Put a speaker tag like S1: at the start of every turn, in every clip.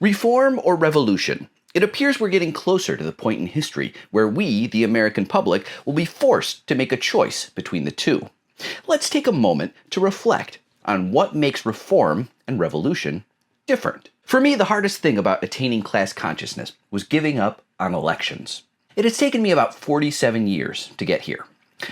S1: Reform or revolution? It appears we're getting closer to the point in history where we, the American public, will be forced to make a choice between the two. Let's take a moment to reflect on what makes reform and revolution different. For me, the hardest thing about attaining class consciousness was giving up on elections. It has taken me about 47 years to get here.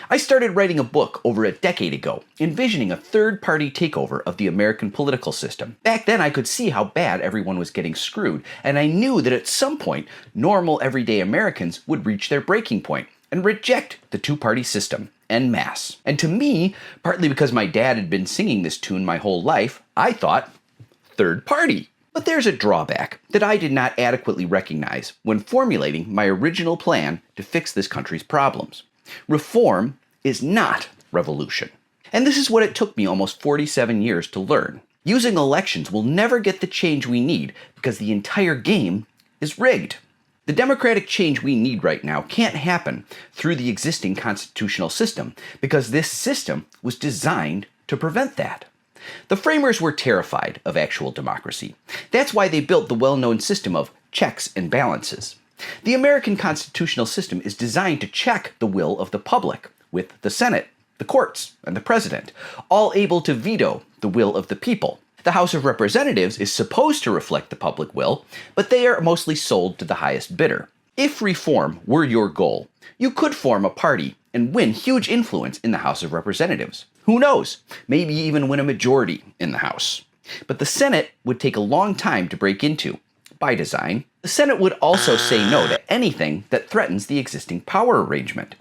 S1: I started writing a book over a decade ago, envisioning a third-party takeover of the American political system. Back then, I could see how bad everyone was getting screwed, and I knew that at some point, normal everyday Americans would reach their breaking point and reject the two-party system en masse. And to me, partly because my dad had been singing this tune my whole life, I thought, third party. But there's a drawback that I did not adequately recognize when formulating my original plan to fix this country's problems. Reform is not revolution. And this is what it took me almost 47 years to learn. Using elections will never get the change we need because the entire game is rigged. The democratic change we need right now can't happen through the existing constitutional system because this system was designed to prevent that. The framers were terrified of actual democracy. That's why they built the well-known system of checks and balances. The American constitutional system is designed to check the will of the public, with the Senate, the courts, and the president, all able to veto the will of the people. The House of Representatives is supposed to reflect the public will, but they are mostly sold to the highest bidder. If reform were your goal, you could form a party and win huge influence in the House of Representatives. Who knows? Maybe even win a majority in the House. But the Senate would take a long time to break into. By design, the Senate would also say no to anything that threatens the existing power arrangement.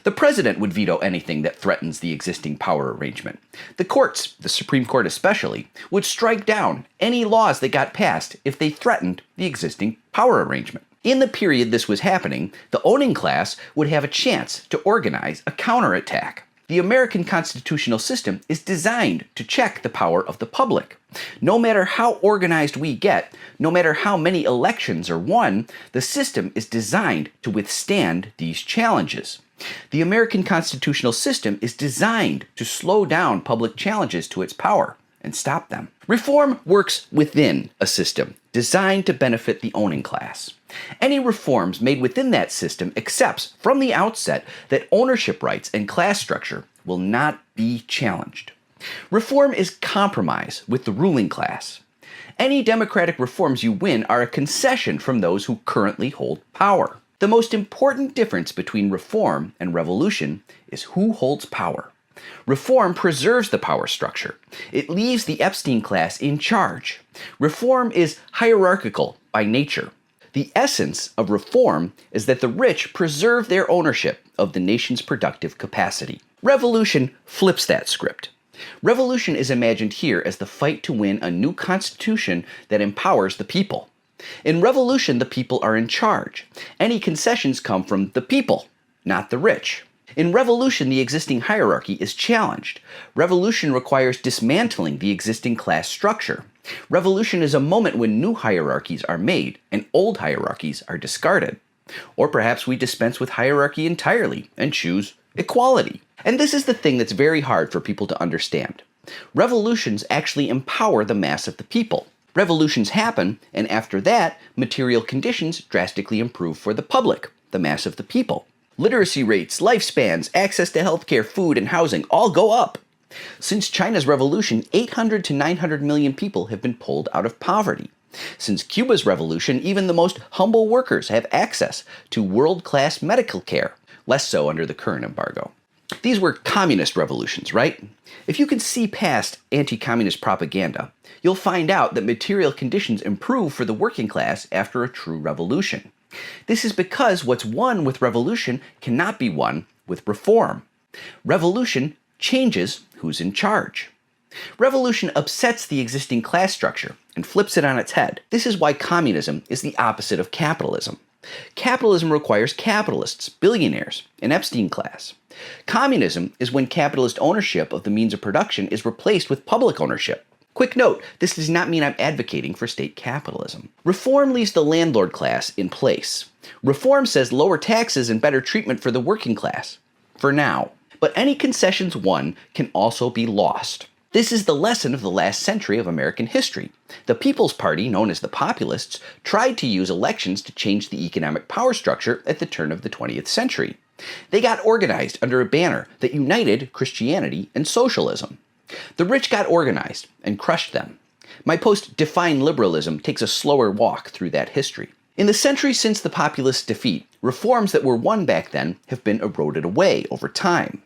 S1: The president would veto anything that threatens the existing power arrangement. The courts, the Supreme Court especially, would strike down any laws that got passed if they threatened the existing power arrangement. In the period this was happening, the owning class would have a chance to organize a counterattack. The American constitutional system is designed to check the power of the public. No matter how organized we get, no matter how many elections are won, the system is designed to withstand these challenges. The American constitutional system is designed to slow down public challenges to its power and stop them. Reform works within a system designed to benefit the owning class. Any reforms made within that system accepts from the outset that ownership rights and class structure will not be challenged. Reform is compromise with the ruling class. Any democratic reforms you win are a concession from those who currently hold power. The most important difference between reform and revolution is who holds power. Reform preserves the power structure. It leaves the Epstein class in charge. Reform is hierarchical by nature. The essence of reform is that the rich preserve their ownership of the nation's productive capacity. Revolution flips that script. Revolution is imagined here as the fight to win a new constitution that empowers the people. In revolution, the people are in charge. Any concessions come from the people, not the rich. In revolution, the existing hierarchy is challenged. Revolution requires dismantling the existing class structure. Revolution is a moment when new hierarchies are made and old hierarchies are discarded. Or perhaps we dispense with hierarchy entirely and choose equality. And this is the thing that's very hard for people to understand. Revolutions actually empower the mass of the people. Revolutions happen, and after that, material conditions drastically improve for the public, the mass of the people. Literacy rates, lifespans, access to healthcare, food, and housing all go up. Since China's revolution, 800 to 900 million people have been pulled out of poverty. Since Cuba's revolution, even the most humble workers have access to world-class medical care, less so under the current embargo. These were communist revolutions, right? If you can see past anti-communist propaganda, you'll find out that material conditions improve for the working class after a true revolution. This is because what's won with revolution cannot be won with reform. Revolution changes who's in charge. Revolution upsets the existing class structure and flips it on its head. This is why communism is the opposite of capitalism. Capitalism requires capitalists, billionaires, an Epstein class. Communism is when capitalist ownership of the means of production is replaced with public ownership. Quick note, this does not mean I'm advocating for state capitalism. Reform leaves the landlord class in place. Reform says lower taxes and better treatment for the working class. For now. But any concessions won can also be lost. This is the lesson of the last century of American history. The People's Party, known as the Populists, tried to use elections to change the economic power structure at the turn of the 20th century. They got organized under a banner that united Christianity and socialism. The rich got organized and crushed them. My post Define Liberalism takes a slower walk through that history. In the century since the populist defeat, reforms that were won back then have been eroded away over time.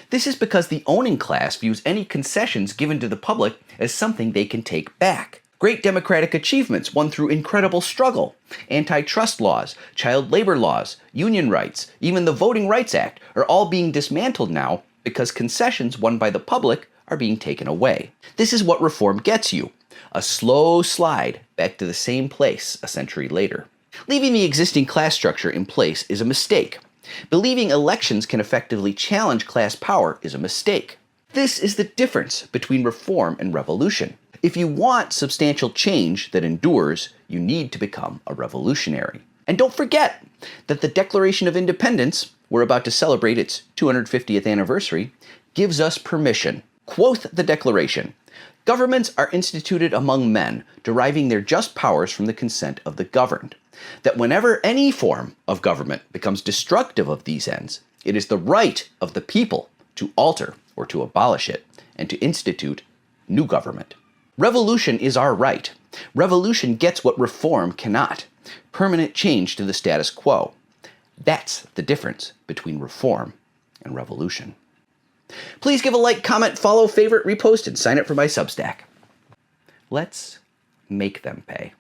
S1: This is because the owning class views any concessions given to the public as something they can take back. Great democratic achievements won through incredible struggle. Antitrust laws, child labor laws, union rights, even the Voting Rights Act are all being dismantled now because concessions won by the public are being taken away. This is what reform gets you. A slow slide back to the same place a century later. Leaving the existing class structure in place is a mistake. Believing elections can effectively challenge class power is a mistake. This is the difference between reform and revolution. If you want substantial change that endures, you need to become a revolutionary. And don't forget that the Declaration of Independence, we're about to celebrate its 250th anniversary, gives us permission. Quoth the Declaration, "Governments are instituted among men, deriving their just powers from the consent of the governed. That whenever any form of government becomes destructive of these ends, it is the right of the people to alter or to abolish it, and to institute new government." Revolution is our right. Revolution gets what reform cannot. Permanent change to the status quo. That's the difference between reform and revolution. Please give a like, comment, follow, favorite, repost, and sign up for my Substack. Let's make them pay.